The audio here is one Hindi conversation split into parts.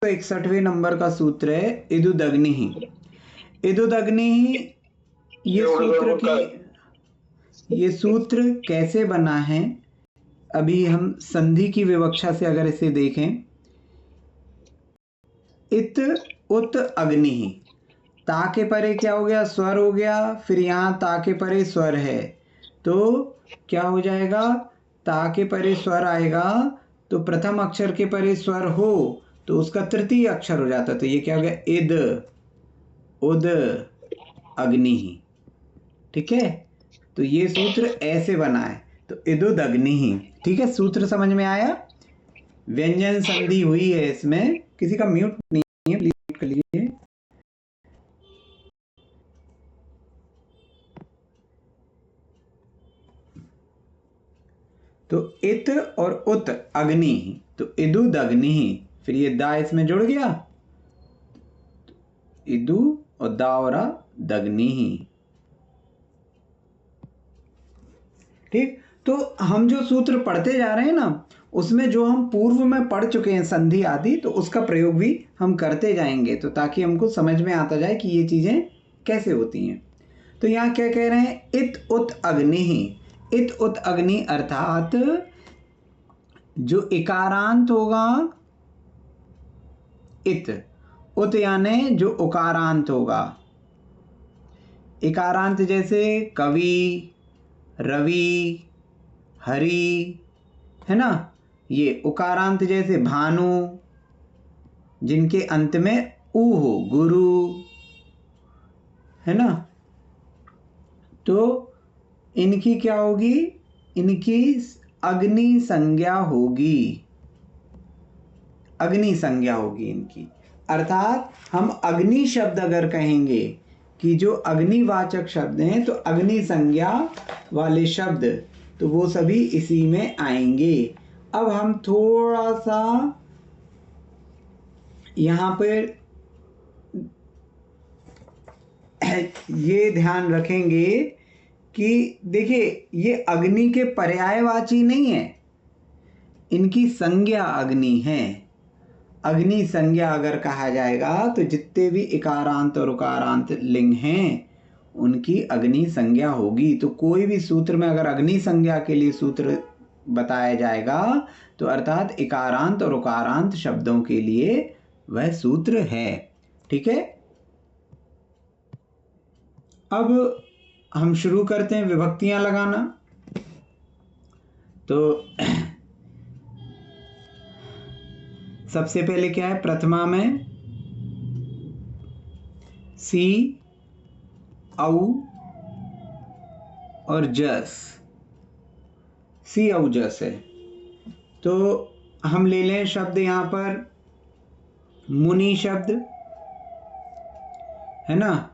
61वें नंबर का सूत्र है इदुदग्निः। इदुदग्निः ये सूत्र कैसे बना है? अभी हम संधि की विवक्षा से अगर इसे देखें, इत उत अग्नि, ता के परे क्या हो गया? स्वर हो गया। फिर यहाँ ता के परे स्वर है तो क्या हो जाएगा? ता के परे स्वर आएगा तो प्रथम अक्षर के परे स्वर हो तो उसका तृतीय अक्षर हो जाता। तो ये क्या हो गया? इद उद अग्नि। ठीक है, तो ये सूत्र ऐसे बना है। तो इदुद अग्नि। ठीक है, सूत्र समझ में आया? व्यंजन संधि हुई है इसमें। किसी का म्यूट नहीं है, प्लीज म्यूट कर लीजिए। तो इत और उत अग्नि, तो इदुद अग्नि। फिर ये दा इसमें जुड़ गया, इदु और दा और दग्नि। ठीक, तो हम जो सूत्र पढ़ते जा रहे हैं ना, उसमें जो हम पूर्व में पढ़ चुके हैं संधि आदि, तो उसका प्रयोग भी हम करते जाएंगे, तो ताकि हमको समझ में आता जाए कि ये चीजें कैसे होती हैं। तो यहाँ क्या कह रहे हैं? इत उत अग्नि। इत उत अग्नि अर्थात जो इकारांत होगा, इत, उत यानी जो उकारांत होगा। इकारांत जैसे कवि, रवि, हरि, है ना। ये उकारांत जैसे भानु, जिनके अंत में उ हो, गुरु, है ना। तो इनकी क्या होगी? इनकी अग्नि संज्ञा होगी। अग्नि संज्ञा होगी इनकी। अर्थात हम अग्नि शब्द अगर कहेंगे कि जो अग्निवाचक शब्द हैं, तो अग्नि संज्ञा वाले शब्द तो वो सभी इसी में आएंगे। अब हम थोड़ा सा यहाँ पर ये ध्यान रखेंगे कि देखिए, ये अग्नि के पर्यायवाची नहीं है, इनकी संज्ञा अग्नि है। अग्नि संज्ञा अगर कहा जाएगा तो जितने भी इकारांत और उकारांत लिंग हैं उनकी अग्नि संज्ञा होगी। तो कोई भी सूत्र में अगर अग्नि संज्ञा के लिए सूत्र बताया जाएगा तो अर्थात इकारांत और उकारांत शब्दों के लिए वह सूत्र है। ठीक है, अब हम शुरू करते हैं विभक्तियां लगाना। तो सबसे पहले क्या है? प्रथमा में सी, औ और जस। सी औ जस है। तो हम ले लें शब्द यहां पर मुनि शब्द, है ना।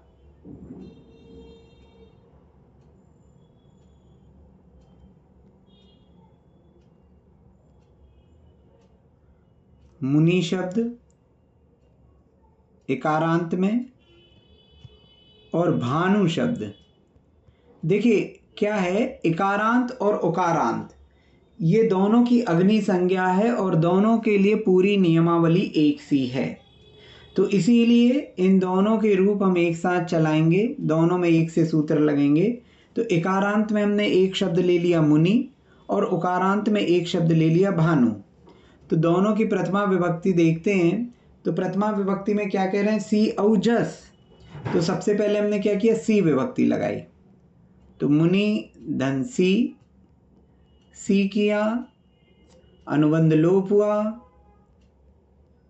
मुनि शब्द इकारांत में, और भानु शब्द। देखिए क्या है, इकारांत और उकारांत ये दोनों की अग्नि संज्ञा है और दोनों के लिए पूरी नियमावली एक सी है। तो इसीलिए इन दोनों के रूप हम एक साथ चलाएंगे, दोनों में एक से सूत्र लगेंगे। तो इकारांत में हमने एक शब्द ले लिया मुनि और उकारांत में एक शब्द ले लिया भानु। तो दोनों की प्रथमा विभक्ति देखते हैं। तो प्रथमा विभक्ति में क्या कह रहे हैं? सी औ जस। तो सबसे पहले हमने क्या किया? सी विभक्ति लगाई। तो मुनि धन सी, सी किया, अनुबंध लोप हुआ,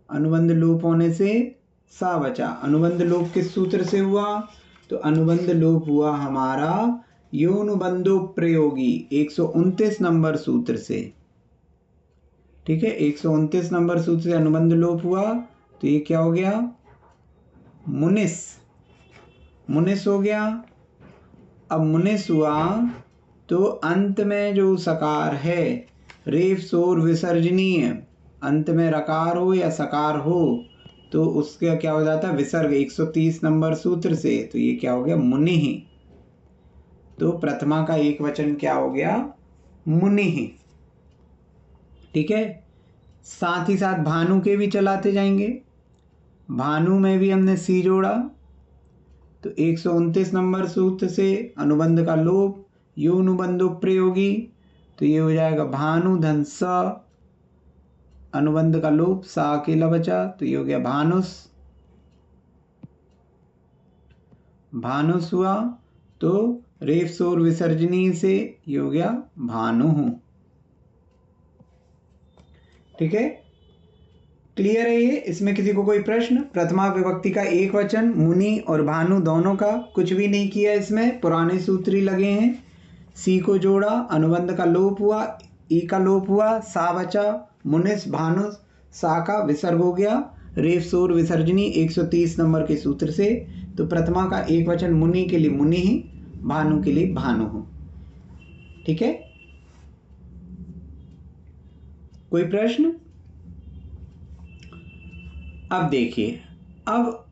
अनुबंध लोप होने से सा बचा। अनुबंध लोप किस सूत्र से हुआ? तो अनुबंध लोप हुआ हमारा योनुबंधो प्रयोगी 129 नंबर सूत्र से। ठीक है, 129 नंबर सूत्र से अनुबंध लोप हुआ। तो ये क्या हो गया? मुनिस, मुनिस हो गया। अब मुनिस हुआ तो अंत में जो सकार है, रेफ सोर विसर्जनीय, अंत में रकार हो या सकार हो तो उसका क्या हो जाता है? विसर्ग 130 नंबर सूत्र से। तो ये क्या हो गया? मुनि। तो प्रथमा का एक वचन क्या हो गया? मुनि। ठीक है, साथ ही साथ भानु के भी चलाते जाएंगे। भानु में भी हमने सी जोड़ा, तो 129 नंबर सूत्र से अनुबंध का लोप, यो अनुबंधो प्रयोगी, तो ये हो जाएगा भानु धन स, अनुबंध का लोप, सा अकेला बचा, तो ये हो गया भानुस। भानुस हुआ तो रेफ सोर विसर्जनी से ये हो गया भानु। ठीक है, क्लियर है ये? इसमें किसी को कोई प्रश्न? प्रथमा विभक्ति का एक वचन, मुनि और भानु दोनों का, कुछ भी नहीं किया इसमें, पुराने सूत्र ही लगे हैं। सी को जोड़ा, अनुबंध का लोप हुआ, ई का लोप हुआ, सा बचा, मुनिस भानुस, सा का विसर्ग हो गया, रेफ सोर विसर्जनी 130 नंबर के सूत्र से। तो प्रथमा का एक वचन मुनि के लिए मुनि ही, भानु के लिए भानु हो। ठीक है, कोई प्रश्न? अब देखिए, अब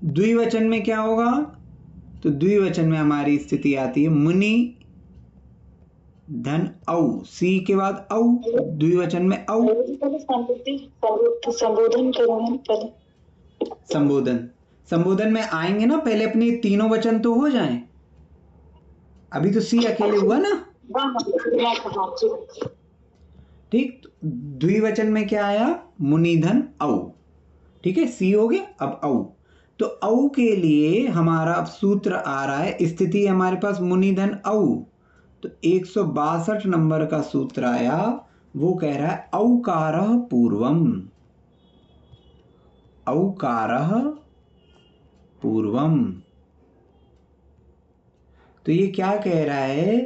द्विवचन में क्या होगा? तो द्विवचन में हमारी स्थिति आती है मुनि धन औ, सी के बाद औ, द्विवचन में औ। संबोधन, संबोधन में आएंगे ना, पहले अपने तीनों वचन तो हो जाएं। अभी तो सी अकेले हुआ ना। ठीक, द्विवचन में क्या आया? मुनिधन औ। ठीक है, सी हो गया, अब औ। तो औ के लिए हमारा अब सूत्र आ रहा है, स्थिति हमारे पास मुनिधन औ, तो 162 नंबर का सूत्र आया, वो कह रहा है औकारः पूर्वम, औकारः पूर्वम। तो ये क्या कह रहा है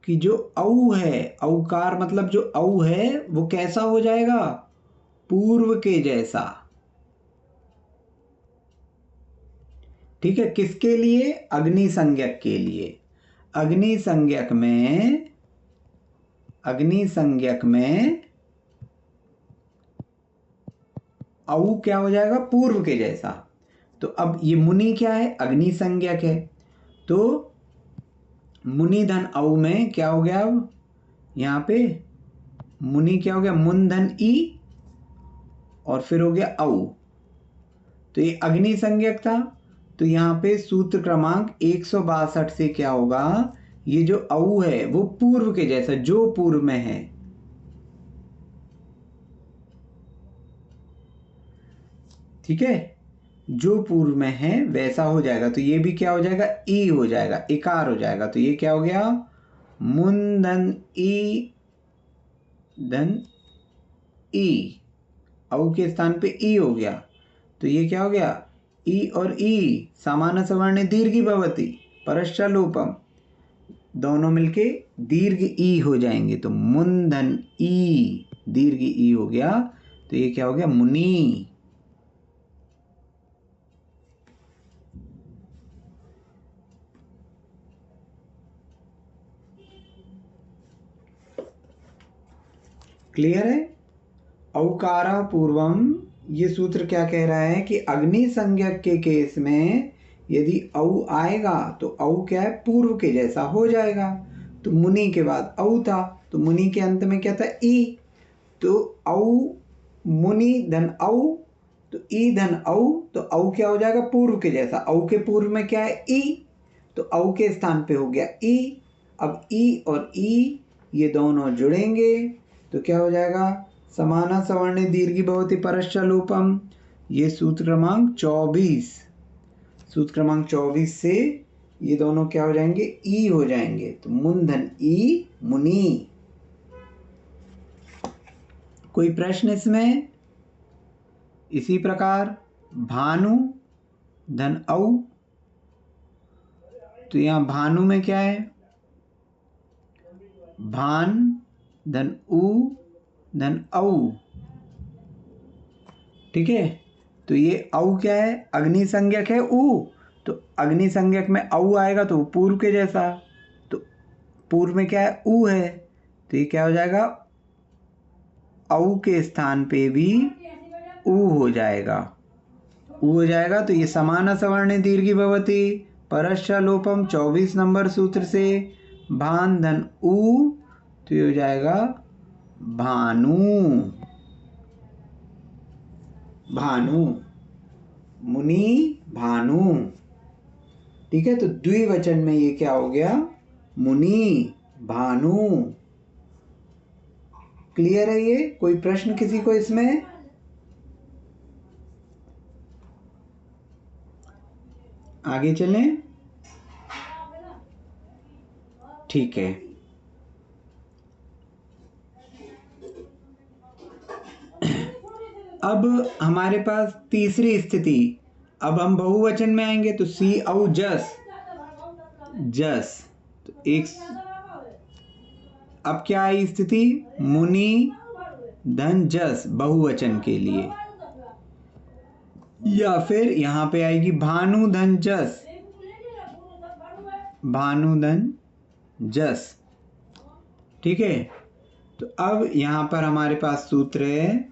कि जो औ है, औकार मतलब जो औ है वो कैसा हो जाएगा? पूर्व के जैसा। ठीक है, किसके लिए? अग्नि संज्ञक के लिए। अग्नि संज्ञक में, अग्नि संज्ञक में औ क्या हो जाएगा? पूर्व के जैसा। तो अब ये मुनि क्या है? अग्नि संज्ञक है, तो मुनि धन औ में क्या हो गया? अब यहाँ पे मुनि क्या हो गया? मुन धन ई और फिर हो गया औ, तो ये अग्नि संज्ञक था। तो यहाँ पे सूत्र क्रमांक 162 से क्या होगा? ये जो औ है वो पूर्व के जैसा, जो पूर्व में है। ठीक है, जो पूर्व में है वैसा हो जाएगा। तो ये भी क्या हो जाएगा? ई हो जाएगा, इकार हो जाएगा। तो ये क्या हो गया? मुन धन ई धन ई, औ के स्थान पे ई हो गया। तो ये क्या हो गया? ई और ई सामान्य सवर्ण दीर्घी भवति परश्चालोपम, दोनों मिलके दीर्घ ई हो जाएंगे। तो मुन धन ई, दीर्घ ई हो गया। तो ये क्या हो गया? मुनि। क्लियर है? औकारा पूर्वम, ये सूत्र क्या कह रहा है कि अग्नि संज्ञक के केस में यदि औ आएगा तो औ क्या है? पूर्व के जैसा हो जाएगा। तो मुनि के बाद औ था, तो मुनि के अंत में क्या था? ई। तो औ मुनि धन औ, तो ई धन औ, तो औ क्या हो जाएगा? पूर्व के जैसा। औ के पूर्व में क्या है? ई, तो औ के स्थान पे हो गया ई। अब ई और ई ये दोनों जुड़ेंगे तो क्या हो जाएगा? समाना सवर्णे दीर्घी भवति परश्चालोपम। ये सूत्र क्रमांक 24, सूत्र क्रमांक 24 से ये दोनों क्या हो जाएंगे? ई हो जाएंगे। तो मुन धन ई, मुनि। कोई प्रश्न इसमें? इसी प्रकार भानु धन औ, तो यहां भानु में क्या है? भान धन उ धन औ। ठीक है, तो ये औ क्या है? अग्नि संज्ञक है उ, तो अग्नि संज्ञक में औ आएगा तो पूर्व के जैसा। तो पूर्व में क्या है? उ है, तो ये क्या हो जाएगा? औ के स्थान पे भी उ हो जाएगा, उ हो जाएगा। तो ये समाना सवर्णे दीर्घी भवति परश्चालोपम 24 नंबर सूत्र से भान धन उ, तो ये हो जाएगा भानु। भानु, मुनि भानु। ठीक है, तो द्विवचन में ये क्या हो गया? मुनि भानु। क्लियर है ये? कोई प्रश्न किसी को इसमें? आगे चलें। ठीक है, अब हमारे पास तीसरी स्थिति। अब हम बहुवचन में आएंगे तो सी औ जस, जस। तो एक, अब क्या आई स्थिति? मुनि धन जस बहुवचन के लिए, या फिर यहां पे आएगी भानु धन जस, भानु धन जस। ठीक है, तो अब यहां पर हमारे पास सूत्र है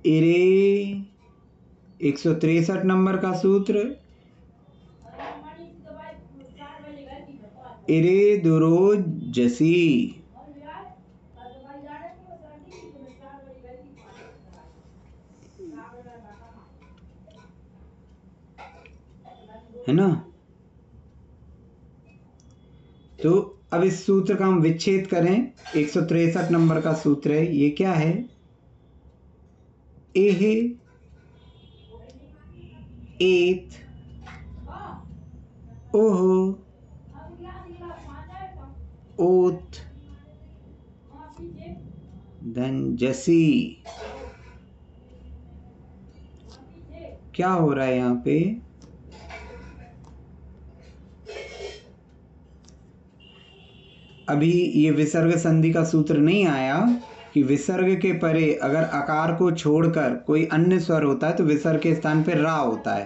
इरे 163 नंबर का सूत्र, इरे दुरो जसी। है ना? तो अब इस सूत्र का हम विच्छेद करें। 163 नंबर का सूत्र है, ये क्या है? एह एत ओह ओत धन जसी। क्या हो रहा है यहां पे? अभी ये विसर्ग संधि का सूत्र नहीं आया कि विसर्ग के परे अगर आकार को छोड़कर कोई अन्य स्वर होता है तो विसर्ग के स्थान पे रा होता है।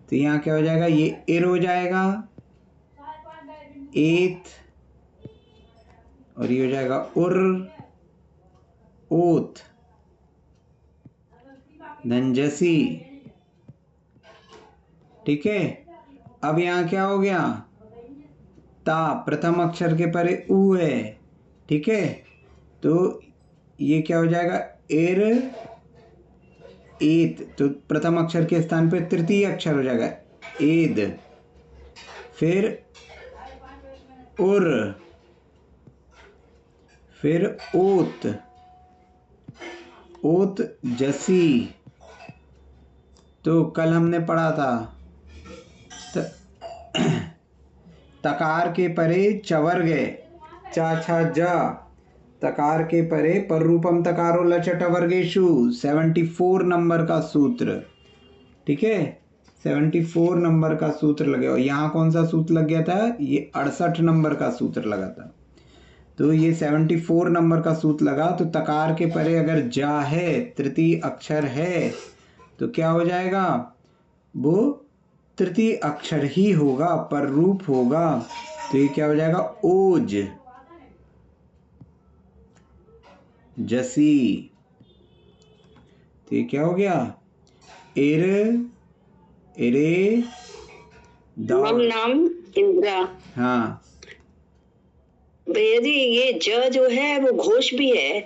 तो यहाँ क्या हो जाएगा? ये एर हो जाएगा, एत, और ये हो जाएगा उर, ओत धनजसी। ठीक है, अब यहाँ क्या हो गया? ता प्रथम अक्षर के परे ऊ है। ठीक है, तो ये क्या हो जाएगा? एर एत, तो प्रथम अक्षर के स्थान पे तृतीय अक्षर हो जाएगा एद, फिर उर, फिर ओत, ओत जसी। तो कल हमने पढ़ा था तकार के परे चवर्ग, चा छा जा, तकार के परे पर रूपम तकारो लचट वर्गेशु, 74 नंबर का सूत्र। ठीक है, 74 नंबर का सूत्र लगे। और यहाँ कौन सा सूत्र लग गया था? ये 68 नंबर का सूत्र लगा था। तो ये 74 नंबर का सूत्र लगा। तो तकार के परे अगर जा है, तृतीय अक्षर है, तो क्या हो जाएगा? वो तृतीय अक्षर ही होगा, पर रूप होगा। तो ये क्या हो जाएगा? ओज जसी। तो ये क्या हो गया? एर एरे नाम इंद्रा। हाँ भैया जी, ये ज जो है वो घोष भी है,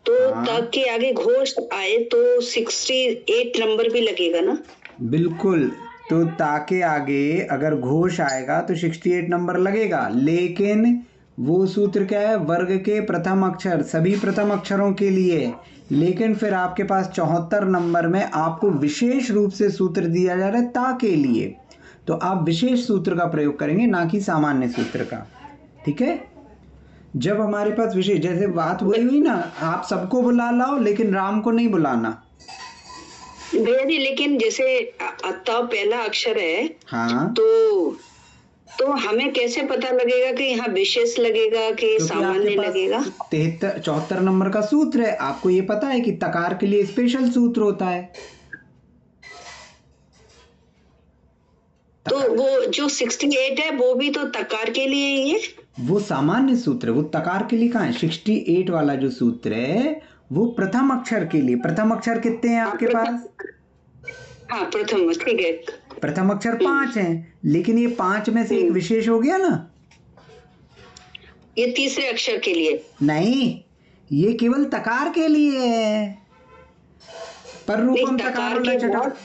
तो हाँ। तक के आगे घोष आए तो 68 नंबर भी लगेगा ना? बिल्कुल, तो ताके आगे अगर घोष आएगा तो 68 नंबर लगेगा। लेकिन वो सूत्र क्या है? वर्ग के प्रथम अक्षर, सभी प्रथम अक्षरों के लिए। लेकिन फिर आपके पास 74 नंबर में आपको विशेष रूप से सूत्र दिया जा रहा है ता के लिए, तो आप विशेष सूत्र का प्रयोग करेंगे, ना कि सामान्य सूत्र का। ठीक है, जब हमारे पास विशेष, जैसे बात हुई ना, आप सबको बुला लाओ लेकिन राम को नहीं बुलाना। भैया जी, लेकिन जैसे अत्ता पहला अक्षर है, हाँ, तो हमें कैसे पता लगेगा कि यहाँ विशेष लगेगा कि सामान्य लगेगा? 74 नंबर का सूत्र है। आपको ये पता है कि तकार के लिए स्पेशल सूत्र होता है। तो वो जो 68 है वो भी तो तकार के लिए ही है। वो सामान्य सूत्र है, वो तकार के लिए कहाँ है? 68 वाला जो सूत्र है वो प्रथम अक्षर के लिए। प्रथम अक्षर कितने हैं आपके पास? हाँ, प्रथम, ठीक है। प्रथम अक्षर 5 हैं, लेकिन ये 5 में से एक विशेष हो गया ना। ये तीसरे अक्षर के लिए नहीं, ये केवल तकार के लिए है। पर रूपम नहीं, तकार तकारो के लचटा। बहुत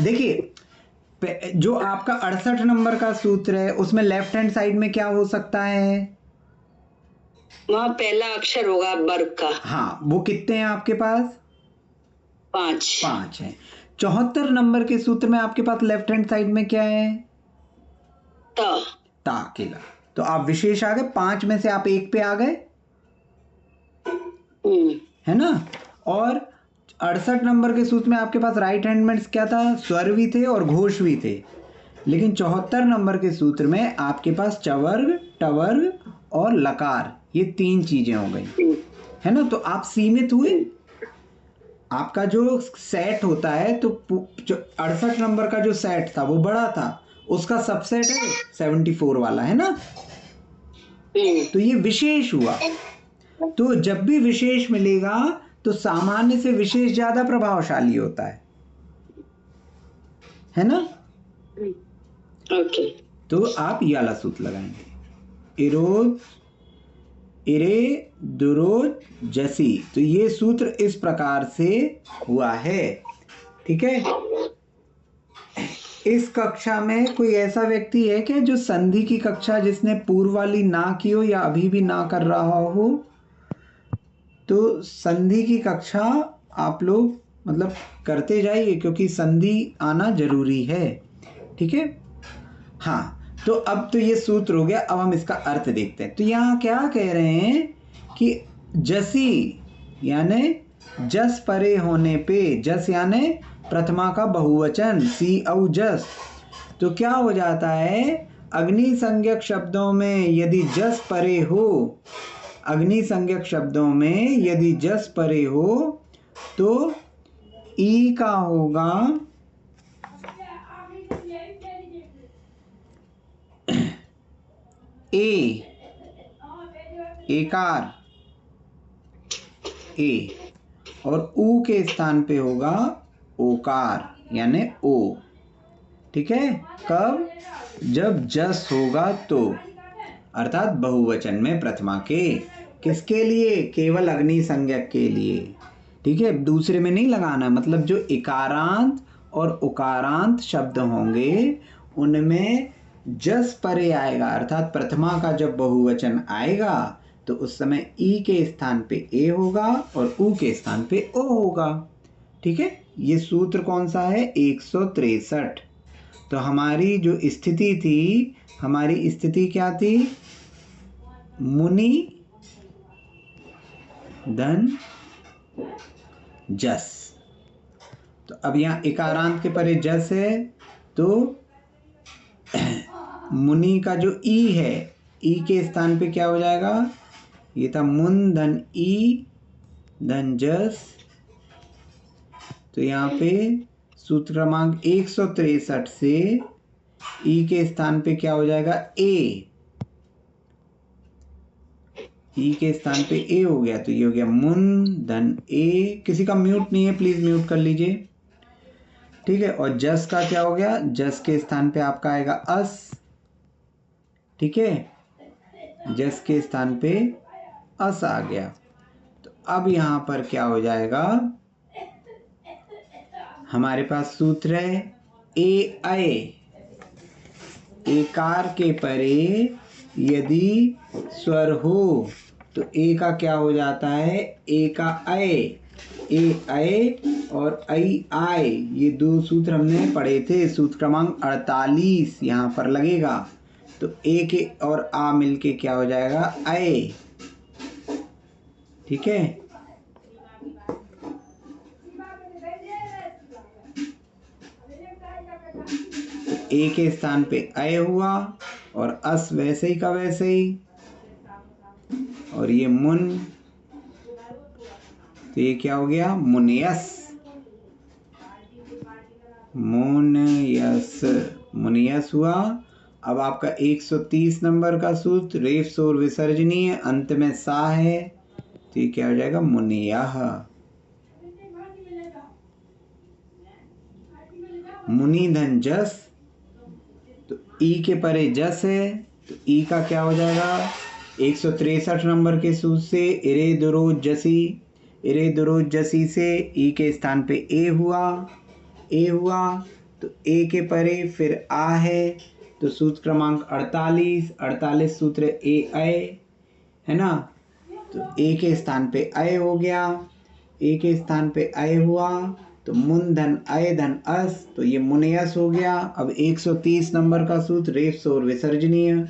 देखिए जो आपका 68 नंबर का सूत्र है उसमें लेफ्ट हैंड साइड में क्या हो सकता है? वहाँ पहला अक्षर होगा वर्ग का। हाँ, वो कितने हैं आपके पास? 5। 5 है। 74 नंबर के सूत्र में आपके पास लेफ्ट हैंड साइड में क्या है? त। ता अकेला। तो आप विशेष आ गए, 5 में से आप 1 पे आ गए, है ना। और 68 नंबर के सूत्र में आपके पास राइट हैंड में क्या था? स्वर भी थे और घोष भी थे। लेकिन 74 नंबर के सूत्र में आपके पास चवर्ग, टवर्ग और लकार, ये 3 चीजें हो गई, है ना। तो आप सीमित हुए। आपका जो सेट होता है तो 68 नंबर का जो सेट था वो बड़ा था, उसका सबसेट है 74 वाला, है ना। तो ये विशेष हुआ। तो जब भी विशेष मिलेगा तो सामान्य से विशेष ज्यादा प्रभावशाली होता है ना। ओके। तो आप ये वाला सूत्र लगाएंगे, इरोज इरे दुरोज जसी। तो ये सूत्र इस प्रकार से हुआ है, ठीक है। इस कक्षा में कोई ऐसा व्यक्ति है क्या जो संधि की कक्षा जिसने पूर्व वाली ना की हो या अभी भी ना कर रहा हो? तो संधि की कक्षा आप लोग मतलब करते जाइए, क्योंकि संधि आना जरूरी है, ठीक है। हाँ, तो अब तो ये सूत्र हो गया। अब हम इसका अर्थ देखते हैं। तो यहाँ क्या कह रहे हैं कि जसी यानी जस परे होने पे, जस यानी प्रथमा का बहुवचन, सी औ जस। तो क्या हो जाता है, अग्नि संज्ञक शब्दों में यदि जस परे हो, अग्नि संज्ञक शब्दों में यदि जस परे हो तो ई का होगा ए, एकार ए, और ऊ के स्थान पे होगा ओकार यानी ओ, ठीक है। कब? जब जस होगा तो, अर्थात बहुवचन में प्रथमा के। किसके लिए? केवल अग्नि संज्ञक के लिए, ठीक है। दूसरे में नहीं लगाना। मतलब जो इकारांत और उकारांत शब्द होंगे उनमें जस परे आएगा, अर्थात प्रथमा का जब बहुवचन आएगा तो उस समय ई के स्थान पे ए होगा और ऊ के स्थान पे ओ होगा, ठीक है। ये सूत्र कौन सा है? 163। तो हमारी जो स्थिति थी, हमारी स्थिति क्या थी? मुनि धन जस। तो अब यहाँ इकारांत के परे जस है, तो मुनि का जो ई है, ई के स्थान पे क्या हो जाएगा? ये था मुन धन ई धन जस। तो यहाँ पे सूत्र क्रमांक 163 से ई के स्थान पे क्या हो जाएगा? ए, ई के स्थान पे ए हो गया। तो ये हो गया मुन धन ए। किसी का म्यूट नहीं है, प्लीज म्यूट कर लीजिए, ठीक है। और जस का क्या हो गया? जस के स्थान पे आपका आएगा अस, ठीक है। जस के स्थान पे अस आ गया। तो अब यहां पर क्या हो जाएगा? हमारे पास सूत्र है ए अय, एकार के परे यदि स्वर हो तो ए का क्या हो जाता है? ए का अय, ए अय और आई आय, ये 2 सूत्र हमने पढ़े थे। सूत्र क्रमांक 48 यहाँ पर लगेगा। तो ए के और आ मिलके क्या हो जाएगा? अय, ठीक है। तो ए के स्थान पे अय हुआ और अस वैसे ही का वैसे ही, और ये मुन, तो ये क्या हो गया? मुनियस, मुनियस, मुनियस हुआ। अब आपका 130 नंबर का सूत्र, रेफ सोर विसर्जनीय, अंत में सा है, तो ये क्या हो जाएगा? मुनियः। मुनि धन जस, तो ई के परे जस है, तो ई का क्या हो जाएगा? 163 नंबर के सूत्र से इरे दुरुज जसी से ई के स्थान पे ए हुआ तो ए के परे फिर आ है, तो सूत्र क्रमांक 48 सूत्र ए अय है ना, तो ए के स्थान पे अय हो गया, ए के स्थान पे अय हुआ तो मुन धन अय धन अस, तो ये मुनयस हो गया। अब 130 नंबर का सूत्र रेफ सोर विसर्जनीय,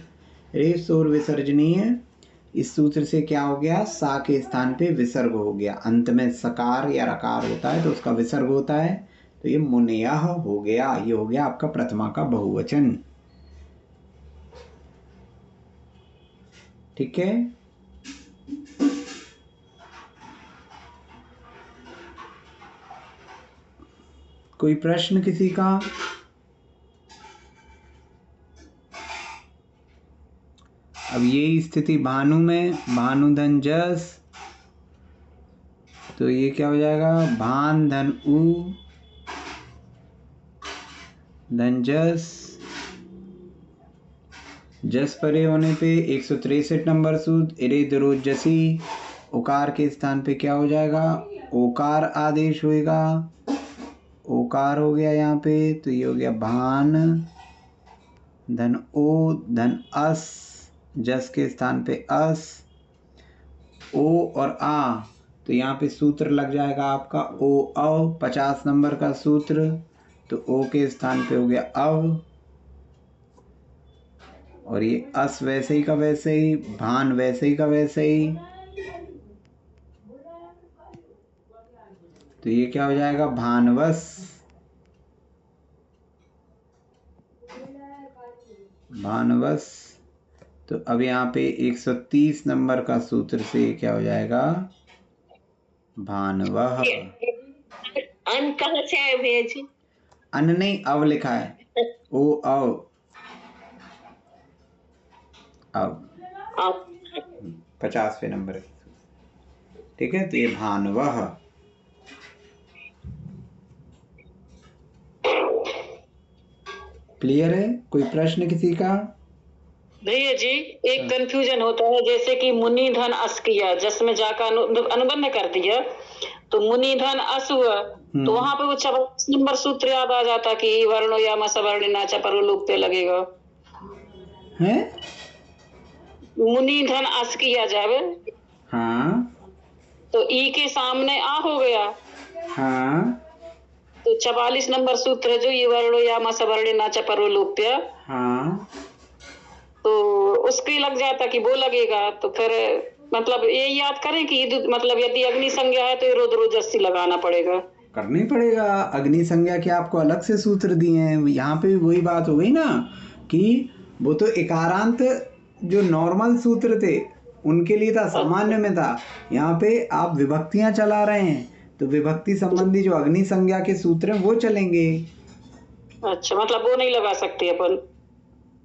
इस सूत्र से क्या हो गया, सा के स्थान पे विसर्ग हो गया, अंत में सकार या रकार होता है तो उसका विसर्ग होता है, तो ये मुनयः हो गया। ये हो गया आपका प्रथमा का बहुवचन। ठीक है, कोई प्रश्न किसी का? अब यही स्थिति भानु में, भानु धन जस, तो ये क्या हो जाएगा, भान धन उ धन जस परे होने पे 163 नंबर सूत्र इरे दुरुज जसी, ओकार के स्थान पे क्या हो जाएगा, ओकार आदेश होएगा, ओकार हो गया यहाँ पे, तो ये हो गया भान धन ओ धन अस, जस के स्थान पे अस, ओ और आ, तो यहाँ पे सूत्र लग जाएगा आपका ओ अव, 50 नंबर का सूत्र, तो ओ के स्थान पे हो गया अव, और ये अस वैसे ही का वैसे ही, भान वैसे ही का वैसे ही, तो ये क्या हो जाएगा, भानवस। तो अब यहाँ पे 130 नंबर का सूत्र से क्या हो जाएगा, भानवः। अन कहाँ से आए भैया जी? अन नहीं, अव लिखा है, ओ अव, अब 50वें नंबर के, ठीक है, तो ये भानवः। क्लियर है, कोई प्रश्न किसी का? भैया जी एक कंफ्यूजन होता है, जैसे कि मुनि धन अस किया, जिसमें जाकर अनुबंध कर दिया, तो मुनि धन अस हुआ, तो वहां पे वो 26 नंबर सूत्र याद आ जाता कि वर्णो या मसवर्ण नाचा पर लोग पे लगेगा है, मुनि धन अस किया जावे, हाँ, तो ई के सामने आ हो गया, हाँ, तो 44 नंबर सूत्र है जो ये वर्णो या मसवर्ण नाचा पर लोप्य, हाँ, तो उसके लग जाता कि वो लगेगा, तो फिर मतलब ये याद करें कि मतलब यदि अग्नि संज्ञा है तो ये रुद्रोजस्सी लगाना पड़ेगा, करना ही पड़ेगा। अग्नि संज्ञा के आपको अलग से सूत्र दिए हैं, यहाँ पे वही बात हो गई ना कि वो तो एकारांत जो नॉर्मल सूत्र थे उनके लिए था, सामान्य में था, यहाँ पे आप विभक्तियां चला रहे हैं तो विभक्ति संबंधी जो अग्नि संज्ञा के सूत्र हैं वो चलेंगे। अच्छा, मतलब वो नहीं लगा सकते अपन?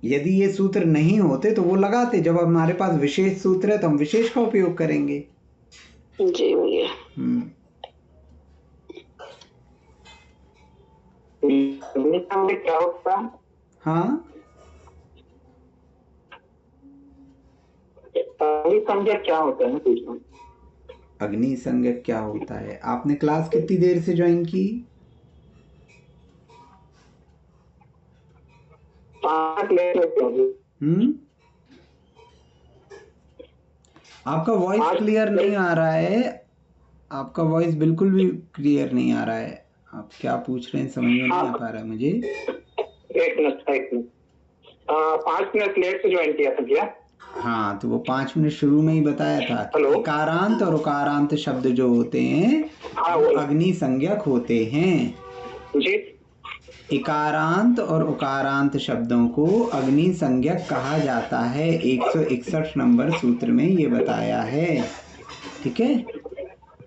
यदि ये सूत्र नहीं होते तो वो लगाते, जब हमारे पास विशेष सूत्र है तो हम विशेष का उपयोग करेंगे। जी भैया। क्या होता है? हाँ, संज्ञा क्या होता है? अग्नि संज्ञा क्या होता है? आपने क्लास कितनी देर से ज्वाइन की? 5 मिनट। आपका वॉइस क्लियर नहीं आ रहा है, आपका वॉइस बिल्कुल भी क्लियर नहीं आ रहा है। आप क्या पूछ रहे हैं समझ में नहीं आ पा रहा है मुझे। 1 मिनट 5 मिनट लेट से ज्वाइन किया था भैया। हाँ, तो वो 5 मिनट शुरू में ही बताया था कि इकारांत और उकारांत शब्द जो होते हैं वो अग्नि संज्ञक होते हैं जी। इकारांत और उकारांत शब्दों को अग्नि संज्ञक कहा जाता है। 161 नंबर सूत्र में ये बताया है। ठीक है,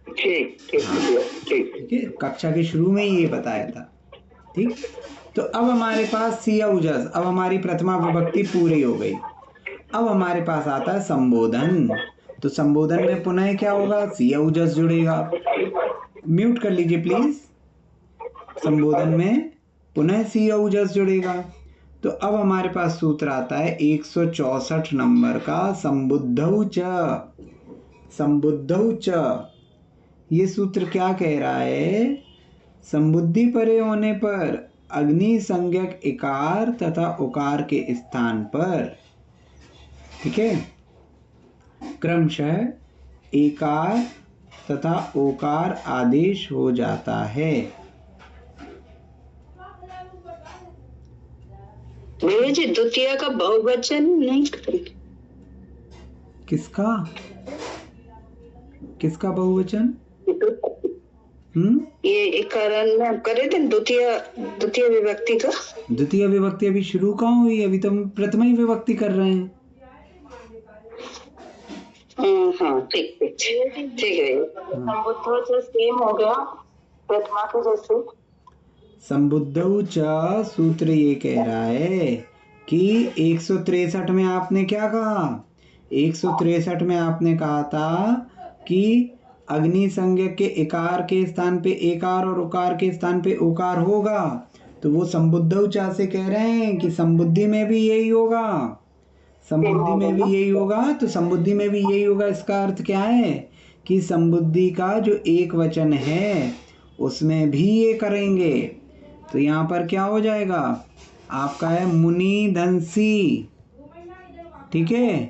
ठीक है, कक्षा के शुरू में ही ये बताया था। ठीक, तो अब हमारे पास सियौजस, अब हमारी प्रथमा विभक्ति पूरी हो गई। अब हमारे पास आता है संबोधन। तो संबोधन में पुनः क्या होगा, सियौजस जुड़ेगा। म्यूट कर लीजिए प्लीज। संबोधन में पुनः सियौजस जुड़ेगा। तो अब हमारे पास सूत्र आता है 164 नंबर का, संबुद्धौ च। संबुद्धौ च, ये सूत्र क्या कह रहा है? संबुद्धि परे होने पर अग्नि संज्ञक इकार तथा उकार के स्थान पर, ठीक है, क्रमशः एकार तथा ओकार आदेश हो जाता है। भैया जी द्वितीय का बहुवचन नहीं करेंगे। किसका किसका बहुवचन? ये कारण में करे थे द्वितीय विभक्ति का। द्वितीय विभक्ति अभी शुरू कहाँ हुई? अभी तो हम प्रथमा ही विभक्ति कर रहे हैं। हाँ ठीक है। संबुद्धौ च सेम हो गया प्रथमा के जैसे। संबुद्धौ च सूत्र ये कह रहा है कि 163 में आपने क्या कहा? 163 में आपने कहा था कि अग्नि संज्ञक के इकार के स्थान पे एकार और उकार के स्थान पे उकार होगा। तो वो संबुद्धौ च से कह रहे हैं कि संबुद्धि में भी यही होगा, संबुद्धि में भी यही होगा। तो संबुद्धि में भी यही होगा, इसका अर्थ क्या है कि संबुद्धि का जो एक वचन है उसमें भी ये करेंगे। तो यहाँ पर क्या हो जाएगा? आपका है मुनि धन सी, ठीक है।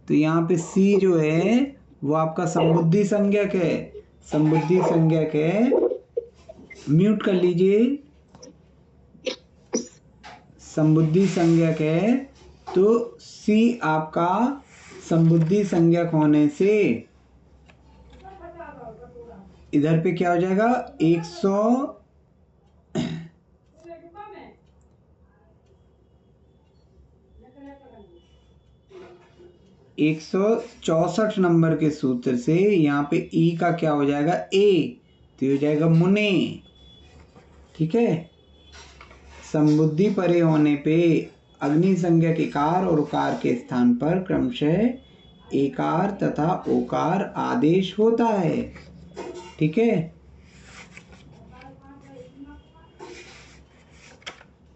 तो यहाँ पे सी जो है वो आपका संबुद्धि संज्ञक है, संबुद्धि संज्ञक है। म्यूट कर लीजिए। संबुद्धि संज्ञक है, तो सी आपका संबुद्धि संज्ञक होने से इधर पे क्या हो जाएगा? 164 नंबर के सूत्र से यहाँ पे ई का क्या हो जाएगा? ए, तो ये हो जाएगा मुने, ठीक है। संबुद्धि परे होने पे अग्नि संज्ञक इकार और उकार के स्थान पर क्रमशः एकार तथा ओकार आदेश होता है, ठीक है।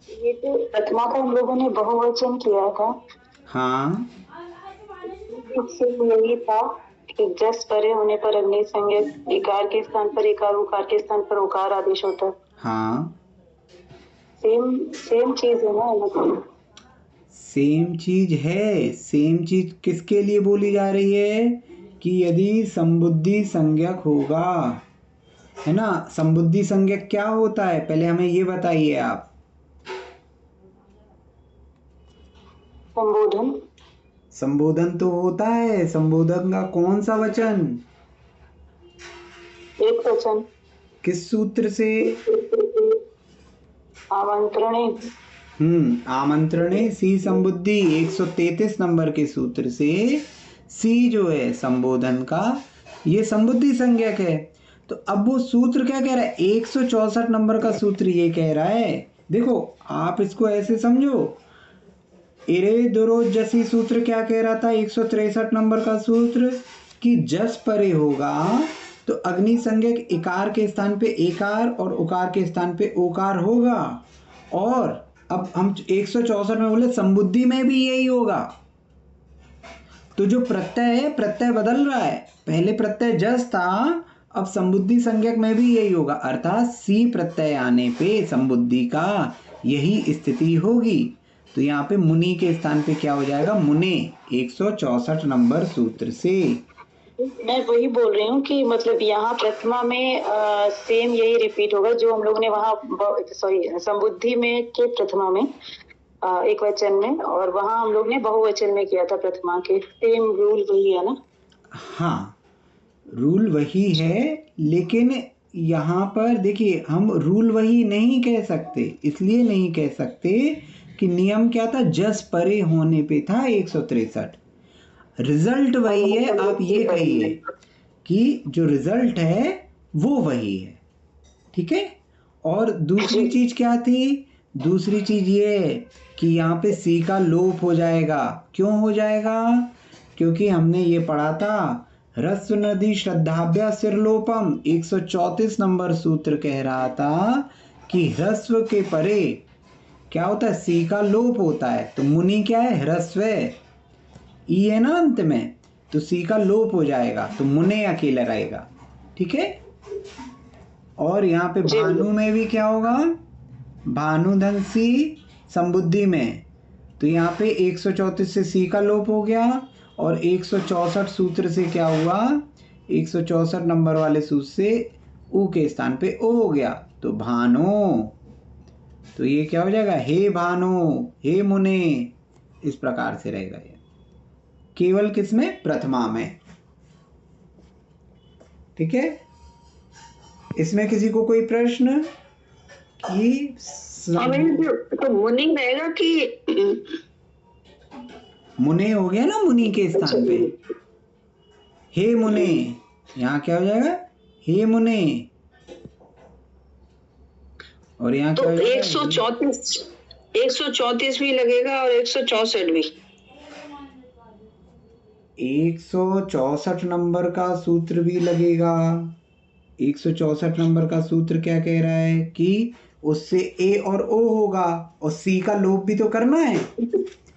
ये तो प्रथमा का हम लोगों ने बहुवचन किया था। हाँ, उससे यही था कि जस परे होने पर अग्नि संज्ञक इकार के स्थान पर एकार, उकार के स्थान पर उकार आदेश होता है। हाँ, सेम चीज है ना, मतलब सेम चीज है। सेम चीज किसके लिए बोली जा रही है? कि यदि संबुद्धि संज्ञक होगा, है ना। संबुद्धि संज्ञक क्या होता है पहले हमें ये बताइए आप। संबोधन। संबोधन तो होता है, संबोधन का कौन सा वचन? एक वचन। किस सूत्र से? आमंत्रणे। आमंत्रणे सी संबुद्धि 133 नंबर के सूत्र से सी जो है संबोधन का, ये संबुद्धि संज्ञक है। तो अब वो सूत्र क्या कह रहा है? 164 नंबर का सूत्र ये कह रहा है, देखो आप इसको ऐसे समझो। इरे दुरो जसी सूत्र क्या कह रहा था? 163 नंबर का सूत्र कि जस परे होगा तो अग्नि संज्ञक इकार के स्थान पे एकार और उकार के स्थान पे ओकार होगा। और अब हम 164 में बोले संबुद्धि में भी यही होगा। तो जो प्रत्यय है, प्रत्यय बदल रहा है। पहले प्रत्यय जस था, अब संबुद्धि संज्ञक में भी यही होगा, अर्थात सी प्रत्यय आने पे संबुद्धि का यही स्थिति होगी। तो यहाँ पे मुनि के स्थान पे क्या हो जाएगा? मुने, 164 नंबर सूत्र से। मैं वही बोल रही हूँ कि मतलब यहाँ प्रथमा में सेम यही रिपीट होगा जो हम लोग ने वहाँ संबुद्धि में के प्रथमा में एक वचन में, और वहाँ हम लोग ने बहुवचन में किया था प्रथमा के। सेम रूल वही है ना? हाँ, रूल वही है, लेकिन यहाँ पर देखिए हम रूल वही नहीं कह सकते। इसलिए नहीं कह सकते कि नियम क्या था? जस परे होने पे था 163, रिजल्ट वही है। आप ये कहिए कि जो रिजल्ट है वो वही है, ठीक है। और दूसरी चीज क्या थी? दूसरी चीज ये है कि यहाँ पे सी का लोप हो जाएगा। क्यों हो जाएगा? क्योंकि हमने ये पढ़ा था ह्रस्व नदी श्रद्धाभ्या सिरलोपम, 134 नंबर सूत्र कह रहा था कि ह्रस्व के परे क्या होता है, सी का लोप होता है। तो मुनि क्या है, ह्रस्व है, ई है ना अंत में, तो सी का लोप हो जाएगा, तो मुने अकेला रहेगा। ठीक है। और यहाँ पे जी। भानु में भी क्या होगा, भानुधन सी संबुद्धि में, तो यहाँ पे 134 से सी का लोप हो गया और 164 सूत्र से क्या हुआ, 164 नंबर वाले सूत्र से ऊ के स्थान पे ओ हो गया, तो भानो। तो ये क्या हो जाएगा, हे भानो, हे मुने, इस प्रकार से रहेगा ये, केवल किसमें, प्रथमा में। ठीक है। इसमें किसी को कोई प्रश्न कि तो मुनि रहेगा कि मुने हो गया ना, मुनि के स्थान पे हे मुने, यहाँ क्या हो जाएगा, हे मुने। और यहाँ तो क्या हो जाएगा, 134 भी लगेगा और 164 भी। 164 नंबर का सूत्र भी लगेगा। 164 नंबर का सूत्र क्या कह रहा है कि उससे ए और ओ होगा और सी का लोप भी तो करना है,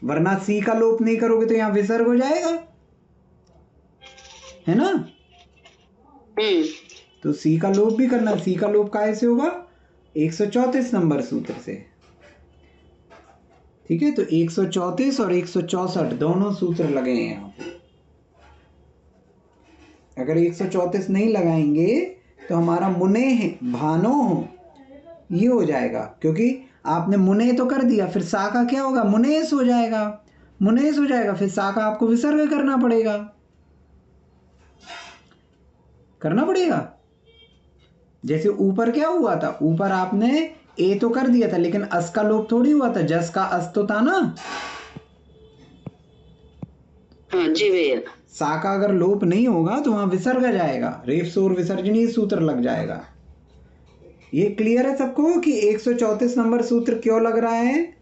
वरना सी का लोप नहीं करोगे तो यहाँ विसर्ग हो जाएगा, है ना। तो सी का लोप भी करना, सी का लोप कैसे होगा, 134 नंबर सूत्र से। ठीक है। तो 134 और 164 दोनों सूत्र लगे हैं यहाँ पे। अगर 134 नहीं लगाएंगे तो हमारा मुने है, भानो ये हो जाएगा, क्योंकि आपने मुने तो कर दिया, फिर सा का क्या होगा, मुनेस हो जाएगा, मुनेस हो जाएगा, फिर सा का आपको विसर्ग करना पड़ेगा, जैसे ऊपर क्या हुआ था, ऊपर आपने ए तो कर दिया था लेकिन अस का लोप थोड़ी हुआ था, जस का अस तो था ना। हाँ जी भैया। सा का अगर लोप नहीं होगा तो वहां विसर्ग जाएगा, रेफ सोर विसर्जनीय सूत्र लग जाएगा। ये क्लियर है सबको कि 134 नंबर सूत्र क्यों लग रहा है।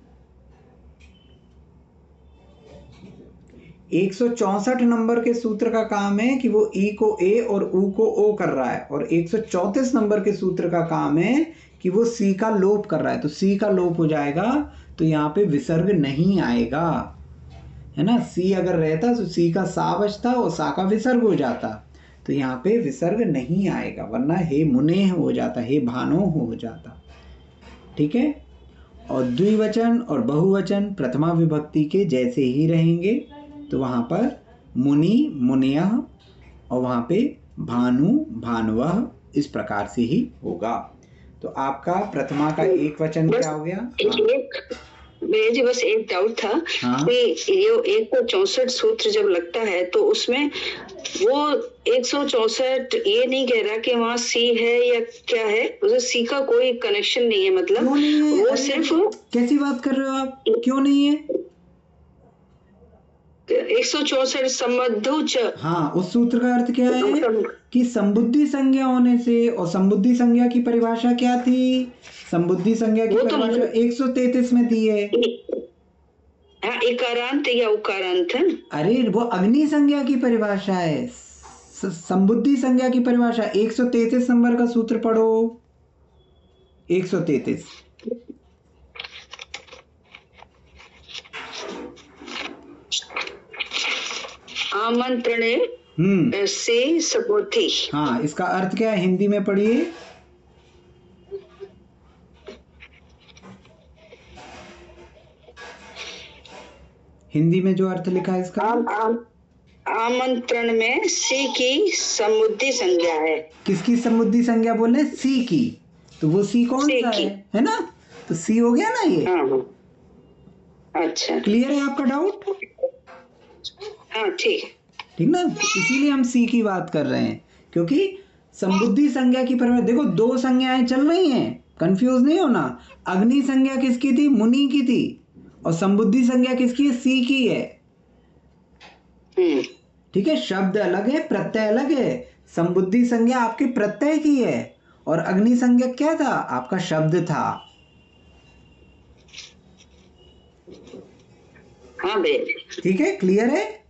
164 नंबर के सूत्र का काम है कि वो ई को ए और ऊ को ओ कर रहा है, और 134 नंबर के सूत्र का काम है कि वो सी का लोप कर रहा है, तो सी का लोप हो जाएगा, तो यहाँ पे विसर्ग नहीं आएगा, है ना। सी अगर रहता तो सी का सा बचता और सा का विसर्ग हो जाता, तो यहाँ पे विसर्ग नहीं आएगा, वरना हे मुने हो जाता, हे भानो हो जाता। ठीक है। और द्विवचन और बहुवचन प्रथमा विभक्ति के जैसे ही रहेंगे, तो वहाँ पर मुनि मुनियः और वहाँ पे भानु भानुवः, इस प्रकार से ही होगा। तो आपका प्रथमा का एक वचन क्या हो गया। भैया जी बस एक डाउट था। हाँ? कि ये 164 सूत्र जब लगता है तो उसमें वो 164 ये नहीं कह रहा कि वहाँ सी है या क्या है, उसे सी का कोई कनेक्शन नहीं है, मतलब क्यों नहीं है? वो सिर्फ कैसी बात कर रहे हो आप, क्यों नहीं है। 164 संबद्धुच। हाँ, उस सूत्र का अर्थ क्या है कि संबुद्धि संज्ञा होने से, और संबुद्धि संज्ञा की परिभाषा क्या थी, संबुद्धि संज्ञा की परिभाषा 133 में दी है। हाँ, इकारांत या उकारांत है। अरे वो अग्नि संज्ञा की परिभाषा है, संबुद्धि संज्ञा की परिभाषा 133 नंबर का सूत्र पढ़ो। 133 आमंत्रणे से सबोथी। हाँ, इसका अर्थ क्या है, हिंदी में पढ़िए। हिंदी में जो अर्थ लिखा है इसका, आमंत्रण में सी की समुद्धि संज्ञा है। किसकी समुद्धि संज्ञा बोल रहे हैं, सी की, तो वो सी कौन सा है ना, तो सी हो गया ना ये। हाँ। अच्छा, क्लियर है आपका डाउट। हाँ ठीक ना, तो इसीलिए हम सी की बात कर रहे हैं, क्योंकि संबुद्धि संज्ञा की परिभाषा देखो, दो संज्ञाएं चल रही हैं, कंफ्यूज नहीं होना। अग्नि संज्ञा किसकी थी, मुनि की थी, और संबुद्धि संज्ञा किसकी है, सी की है। ठीक है, शब्द अलग है, प्रत्यय अलग है। संबुद्धि संज्ञा आपके प्रत्यय की है और अग्नि संज्ञा क्या था, आपका शब्द था। हाँ भैया। ठीक है, क्लियर है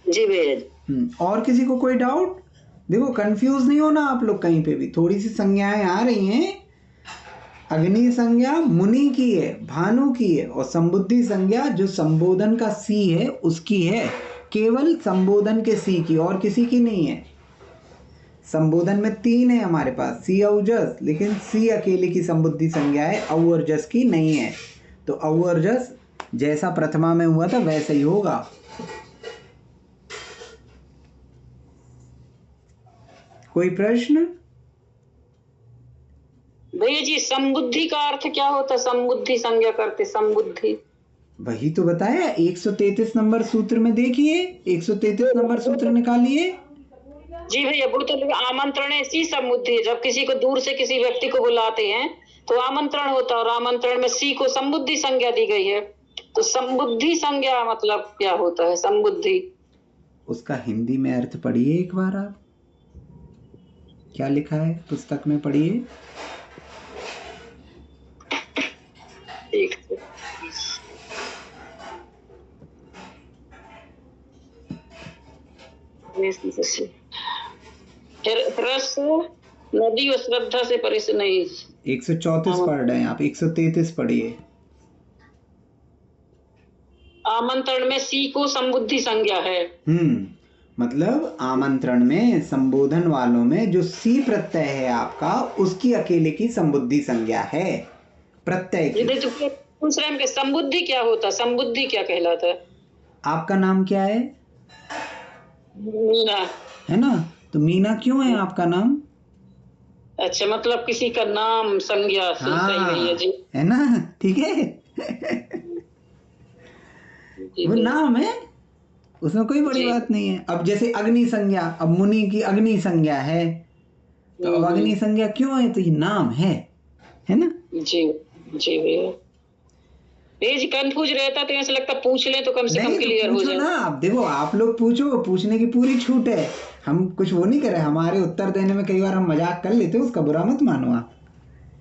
जी भैया। और किसी को कोई डाउट। देखो कंफ्यूज नहीं होना आप लोग कहीं पे भी, थोड़ी सी संज्ञाएं आ रही हैं अग्नि संज्ञा मुनि की है, भानु की है, और संबुद्धि संज्ञा जो संबोधन का सी है उसकी है, केवल संबोधन के सी की, और किसी की नहीं है। संबोधन में 3 है हमारे पास, सी औ जस, लेकिन सी अकेले की संबुद्धि संज्ञा है, औ और जस की नहीं है। तो औ और जस जैसा प्रथमा में हुआ था वैसे ही होगा। कोई प्रश्न? भैया जी संबुद्धि का अर्थ क्या होता है? संबुद्धि संज्ञा करते संबुद्धि, वही तो बताया 133 नंबर सूत्र में, देखिए 133 नंबर सूत्र निकालिए। जी भैया वो तो आमंत्रण सी संबुद्धि है। जब किसी को दूर से किसी व्यक्ति को बुलाते हैं तो आमंत्रण होता है, और आमंत्रण में सी को संबुद्धि संज्ञा दी गई है। तो संबुद्धि संज्ञा मतलब क्या होता है? संबुद्धि उसका हिंदी में अर्थ पढ़िए एक बार, आप क्या लिखा है पुस्तक में पढ़िए। ठीक रस नदी और श्रद्धा से परिस नहीं। 134 पढ़ रहे हैं आप, 133 पढ़िए। आमंत्रण में सी को संबुद्धि संज्ञा है। मतलब आमंत्रण में संबोधन वालों में जो सी प्रत्यय है आपका, उसकी अकेले की संबुद्धि संज्ञा है, प्रत्यय की। पूछ रहे हैं संबुद्धि क्या होता है, संबुद्धि क्या कहलाता है? आपका नाम क्या है? मीना है ना? तो मीना क्यों है आपका नाम? अच्छा, मतलब किसी का नाम संज्ञा। सही भैया जी, है ना? ठीक है। वो नाम है, उसमें कोई बड़ी बात नहीं है। अब जैसे अग्नि संज्ञा, अब मुनि की अग्नि संज्ञा है, तो अब अग्नि संज्ञा क्यों है? तो ये नाम है ना? जी जी भैया, पेज कंफ्यूज रहता तो ऐसा लगता पूछ ले तो कम से कम क्लियर हो जाए। ना, आप देखो, आप लोग पूछो, पूछने की पूरी छूट है। हम कुछ वो नहीं करे, हमारे उत्तर देने में कई बार हम मजाक कर लेते हैं, उसका बुरा मत मानो आप।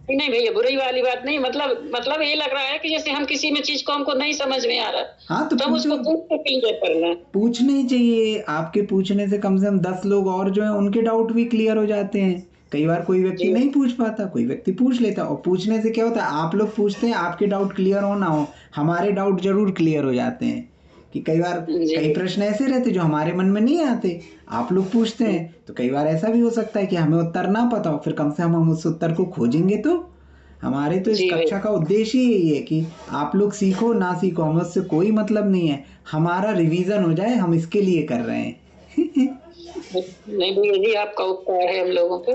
नहीं भैया, बुराई वाली बात नहीं। मतलब ये लग रहा है कि जैसे हम किसी में चीज को हमको नहीं समझ में आ रहा, हाँ तो उसको पूछ के क्लियर करना। पूछना ही चाहिए। आपके पूछने से कम 10 लोग और जो है उनके डाउट भी क्लियर हो जाते हैं। कई बार कोई व्यक्ति नहीं पूछ पाता, कोई व्यक्ति पूछ लेता, और पूछने से क्या होता है, आप लोग पूछते हैं, आपके डाउट क्लियर हो ना हो, हमारे डाउट जरूर क्लियर हो जाते हैं। कि कई बार कई प्रश्न ऐसे रहते जो हमारे मन में नहीं आते, आप लोग पूछते हैं, तो कई बार ऐसा भी हो सकता है कि हमें उत्तर ना पता हो, फिर कम से हम उस उत्तर को खोजेंगे। तो हमारे तो इस कक्षा का उद्देश्य ही यही है कि आप लोग सीखो ना सीखो, हमें उससे कोई मतलब नहीं है, हमारा रिवीजन हो जाए, हम इसके लिए कर रहे हैं। नहीं भैया जी, आपका उपकार है हम लोगों पे।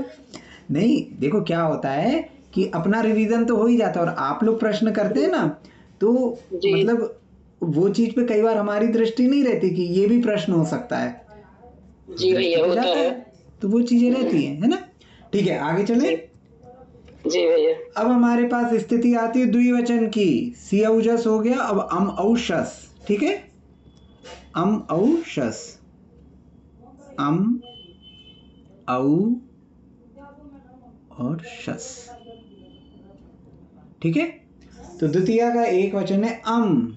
नहीं, देखो क्या होता है कि अपना रिवीजन तो हो ही जाता है, और आप लोग प्रश्न करते हैं ना, तो मतलब वो चीज पे कई बार हमारी दृष्टि नहीं रहती कि ये भी प्रश्न हो सकता है। जी भैया, होता है, तो वो चीजें रहती हैं, है ना? ठीक है, आगे चले। जी भैया। अब हमारे पास स्थिति आती है द्विवचन की। सी औजस हो गया, अब अम औशस। ठीक है, अम औशस, अम औ और शस। ठीक है, तो द्वितीय का एक वचन है अम।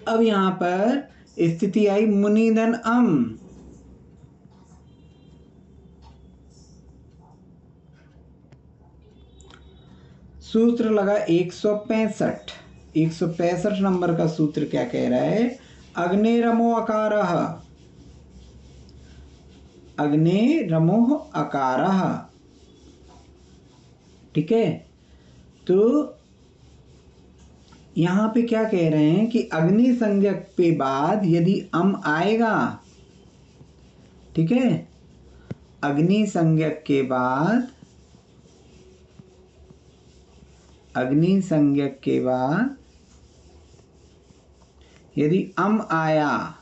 अब यहां पर स्थिति आई मुनिधन अम। सूत्र लगा 165 नंबर का सूत्र क्या कह रहा है? अग्नेरमो अकारः, अग्नेरमो अकारः। ठीक है, तो यहां पे क्या कह रहे हैं कि अग्नि संज्ञक पे बाद यदि अम आएगा, ठीक है, अग्नि संज्ञक के बाद, अग्नि संज्ञक के बाद यदि अम आया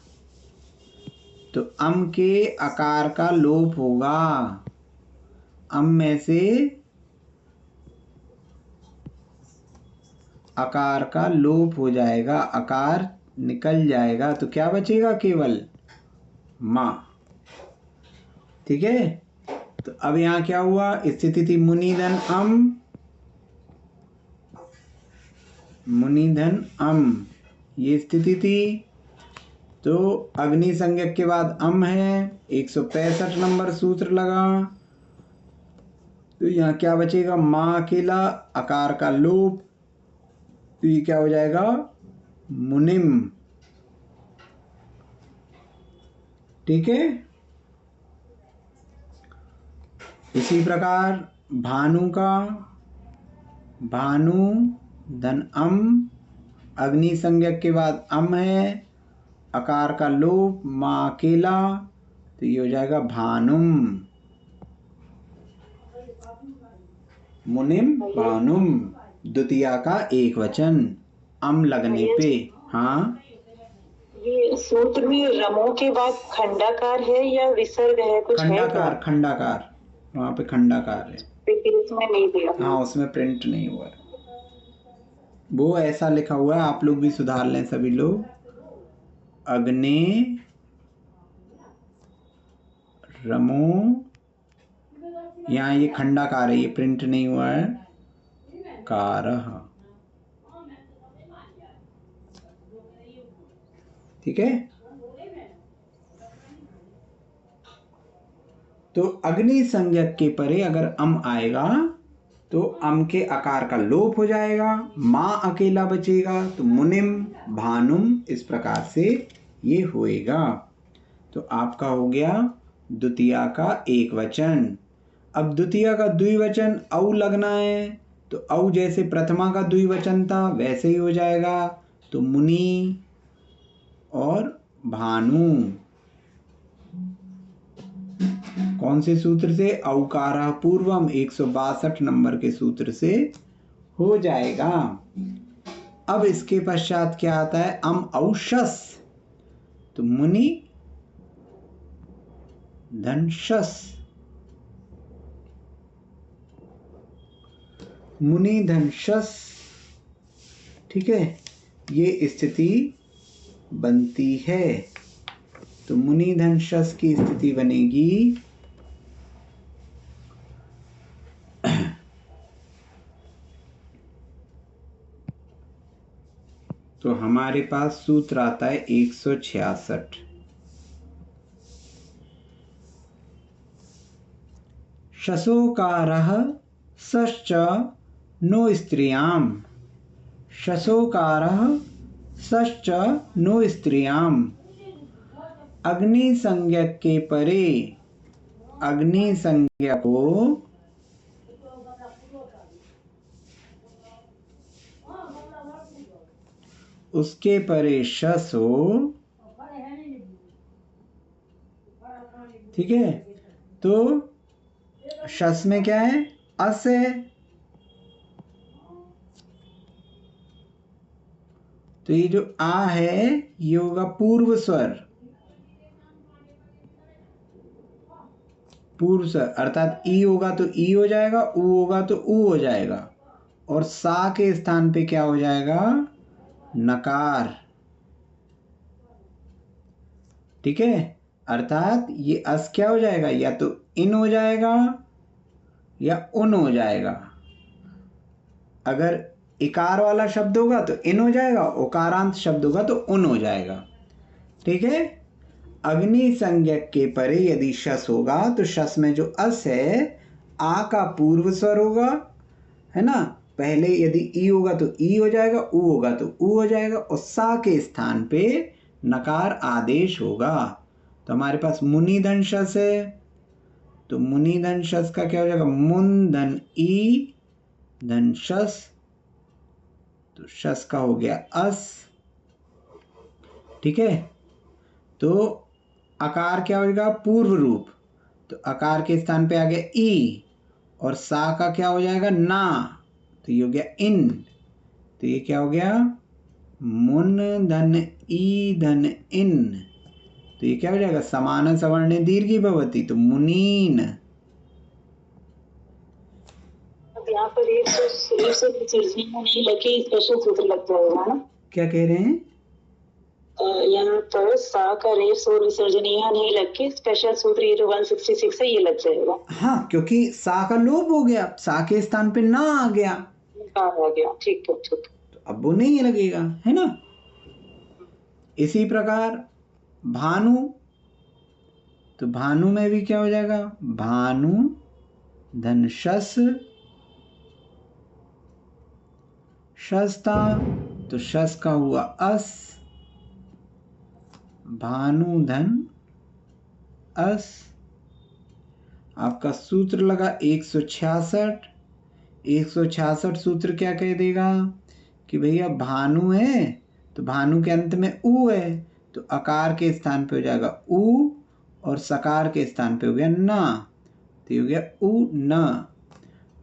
तो अम के आकार का लोप होगा। अम में से आकार का लोप हो जाएगा, आकार निकल जाएगा, तो क्या बचेगा? केवल मां। ठीक है, तो अब यहां क्या हुआ? स्थिति थी मुनिधन अम, मुनिधन अम, ये स्थिति थी। तो अग्नि संज्ञक के बाद अम है, 165 नंबर सूत्र लगा। तो यहाँ क्या बचेगा, माँ अकेला, अकार का लोप, तो ये क्या हो जाएगा, मुनिम। ठीक है। इसी प्रकार भानु का, भानु धन अम, अग्नि संज्ञक के बाद अम है, अकार का लोप, माँ अकेला, तो ये हो जाएगा भानुम। मुनिम भानुम, द्वितीया का एक वचन, अम लगने पे। हाँ, ये सूत्र में रमो के बाद खंडाकार है या विसर्ग है, कुछ है क्या? खंडाकार, खंडाकार, वहां पे खंडाकार है। इसमें नहीं दिया। हाँ, उसमें प्रिंट नहीं हुआ है, वो ऐसा लिखा हुआ है, आप लोग भी सुधार लें सभी लोग। अग्ने रमो, यहाँ ये खंडाकार है, ये प्रिंट नहीं हुआ है, कारः। ठीक है। तो अग्नि संज्ञक के परे अगर अम आएगा तो अम के आकार का लोप हो जाएगा, माँ अकेला बचेगा, तो मुनिम भानुम, इस प्रकार से ये होएगा। तो आपका हो गया द्वितीया का एक वचन। अब द्वितीया का द्विवचन औ लगना है, तो औ जैसे प्रथमा का द्विवचन था वैसे ही हो जाएगा, तो मुनि और भानु। कौन से सूत्र से, औकारा पूर्वम 162 नंबर के सूत्र से हो जाएगा। अब इसके पश्चात क्या आता है, अम औशस, तो मुनि धनशस, मुनि धनशस। ठीक है, ये स्थिति बनती है। तो मुनि धनशस की स्थिति बनेगी, तो हमारे पास सूत्र आता है 166। शसोकारः सश्च नो स्त्रियाम्, शसोकारः सश्च नो स्त्रियाम्। अग्नि संज्ञक के परे अग्नि संज्ञा को उसके परे शस हो। ठीक है, तो शस में क्या है, अस है, तो ये जो आ है ये होगा पूर्व स्वर, पूर्व स्वर, अर्थात ई होगा तो ई हो जाएगा, ऊ होगा तो ऊ हो जाएगा, और सा के स्थान पे क्या हो जाएगा, नकार। ठीक है, अर्थात ये अस क्या हो जाएगा, या तो इन हो जाएगा या उन हो जाएगा। अगर इकार वाला शब्द होगा तो इन हो जाएगा, ओकारांत शब्द होगा तो उन हो जाएगा। ठीक है, अग्नि संज्ञक के परे यदि शस होगा तो शस में जो अस है, आ का पूर्व स्वर होगा, है ना, पहले यदि ई होगा तो ई हो जाएगा, ऊ होगा तो ऊ हो जाएगा, और सा के स्थान पे नकार आदेश होगा। तो हमारे पास मुनि धन शस है, तो मुनि धन शस का क्या हो जाएगा, मुन धन ई धन शस, तो शस का हो गया अस। ठीक है, तो आकार क्या हो जाएगा, पूर्व रूप, तो आकार के स्थान पे आ गया ई, और सा का क्या हो जाएगा, ना, तो ये हो गया इन, तो ये क्या हो गया, मुन धन ई धन इन, तो ये क्या हो जाएगा, समान सवर्ण दीर्घी भवति, तो मुनीन। अब यहाँ पर एक से नहीं लगे, स्पेशल सूत्र लग जाएगा ना? क्या कह रहे हैं, यहाँ पर सा का रेफ स्वर विसर्जनीय नहीं लग के स्पेशल सूत्र ये जो 166 है ये लग जाएगा। हाँ, क्योंकि सा का लोप हो गया, सा के स्थान पे ना आ गया, आ गया, ठीक है, ठीक, तो अब वो नहीं लगेगा, है ना। इसी प्रकार भानु, तो भानु में भी क्या हो जाएगा, भानु धन शस, शस था तो शस का हुआ अस, भानु धन अस। आपका सूत्र लगा 166। 166 सूत्र क्या कह देगा कि भैया भानु है तो भानु के अंत में उ है तो अकार के स्थान पे हो जाएगा उ और सकार के स्थान पे हो गया न, तो ये हो गया उ न।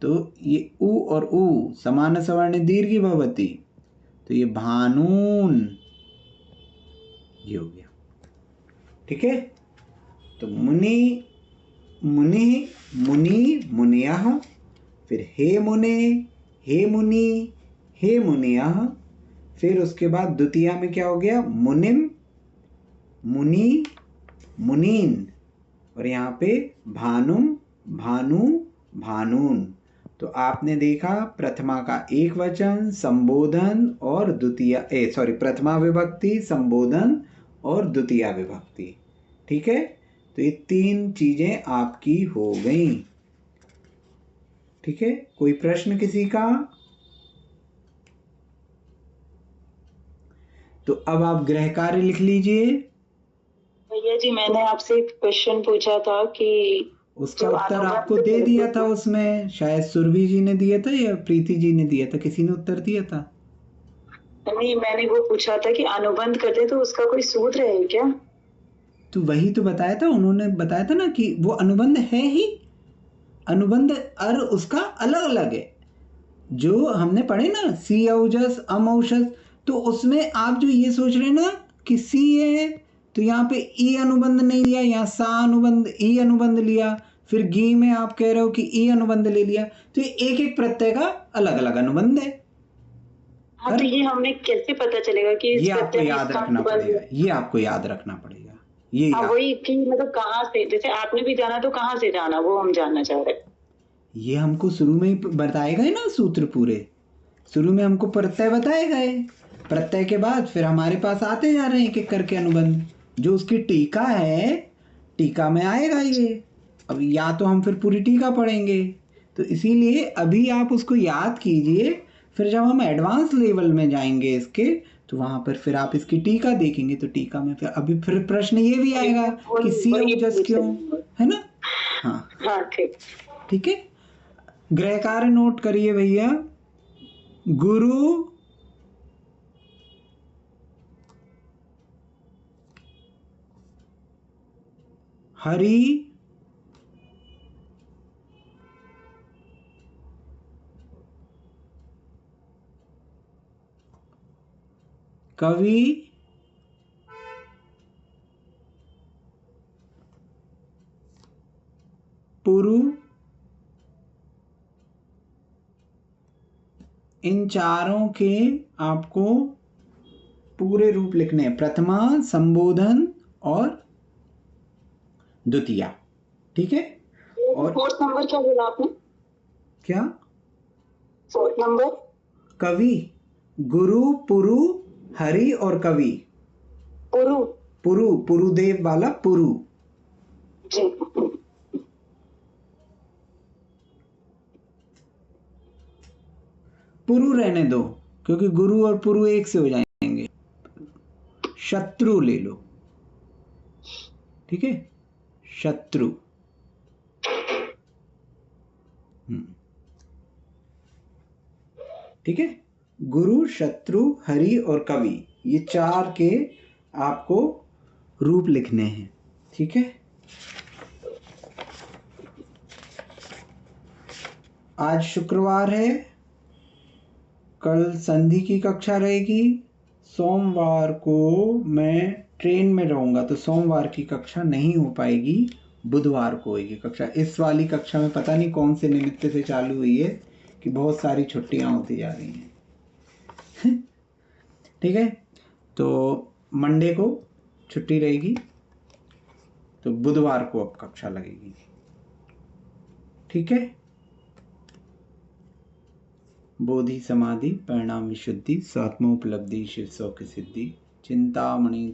तो ये उ और उ समान सवर्ण दीर्घी भवति, तो ये भानून ये हो गया। ठीक है, तो मुनि मुनि मुनि मुनियः, फिर हे मुने हे मुनि हे मुनियः, फिर उसके बाद द्वितीया में क्या हो गया मुनिम मुनि मुनीन, और यहाँ पे भानुम भानु भानून। तो आपने देखा प्रथमा का एक वचन संबोधन और द्वितीया प्रथमा विभक्ति संबोधन और द्वितीया विभक्ति। ठीक है, तो ये 3 चीजें आपकी हो गई। ठीक है, कोई प्रश्न किसी का? तो अब आप गृह कार्य लिख लीजिए। भैया जी मैंने आपसे एक क्वेश्चन पूछा था कि उसका उत्तर आपको दे दिया था उसमें, शायद सुरभि जी ने दिया था या प्रीति जी ने दिया था, किसी ने उत्तर दिया था। नहीं, मैंने वो पूछा था कि अनुबंध करते तो उसका कोई सूत्र है क्या? तो वही तो बताया था, उन्होंने बताया था ना कि वो अनुबंध है ही, अनुबंध अर उसका अलग अलग है। जो हमने पढ़े ना सी औजस अम औषस, तो उसमें आप जो ये सोच रहे हैं ना कि सी है तो यहाँ पे ई अनुबंध नहीं लिया, यहाँ सा अनुबंध ई अनुबंध लिया, फिर गी में आप कह रहे हो कि ई अनुबंध ले लिया, तो ये एक एक प्रत्यय का अलग अलग अनुबंध है। हाँ, तो ये हमें कैसे पता चलेगा कि ये आपको याद रखना पड़ेगा, ये आपको याद रखना पड़ेगा। ये वही कि मतलब कहाँ से, जैसे आपने भी जाना तो कहाँ से जाना, वो हम जानना चाह रहे हैं। ये हमको शुरू में ही बताए गए ना सूत्र, पूरे शुरू में हमको प्रत्यय बताए गए, प्रत्यय के बाद फिर हमारे पास आते जा रहे हैं एक एक करके अनुबंध, जो उसकी टीका है टीका में आएगा ये। अब या तो हम फिर पूरी टीका पढ़ेंगे, तो इसीलिए अभी आप उसको याद कीजिए, फिर जब हम एडवांस लेवल में जाएंगे इसके तो वहां पर फिर आप इसकी टीका देखेंगे, तो टीका में फिर अभी फिर प्रश्न ये भी आएगा कि सी औजस क्यों, है ना। हाँ ठीक है, गृह कार्य नोट करिए भैया। गुरु हरि कवि पुरु, इन चारों के आपको पूरे रूप लिखने हैं, प्रथमा संबोधन और द्वितीया। ठीक है, और 4th नंबर क्या बोला आपने? क्या 4th नंबर? कवि, गुरु पुरु हरि और कवि। पुरु पुरु पुरुदेव वाला पुरु जी। पुरु रहने दो क्योंकि गुरु और पुरु एक से हो जाएंगे। शत्रु ले लो, ठीक है, शत्रु। ठीक है, गुरु शत्रु हरि और कवि, ये 4 के आपको रूप लिखने हैं। ठीक है, आज शुक्रवार है, कल संधि की कक्षा रहेगी, सोमवार को मैं ट्रेन में रहूंगा तो सोमवार की कक्षा नहीं हो पाएगी, बुधवार को होगी कक्षा। इस वाली कक्षा में पता नहीं कौन से निमित्त से चालू हुई है कि बहुत सारी छुट्टियां होती जा रही हैं। ठीक है, तो मंडे को छुट्टी रहेगी, तो बुधवार को अब कक्षा लगेगी। ठीक है, बोधि समाधि परिणाम विशुद्धि स्वात्मोपलब्धि शिव सौ की सिद्धि चिंतामणि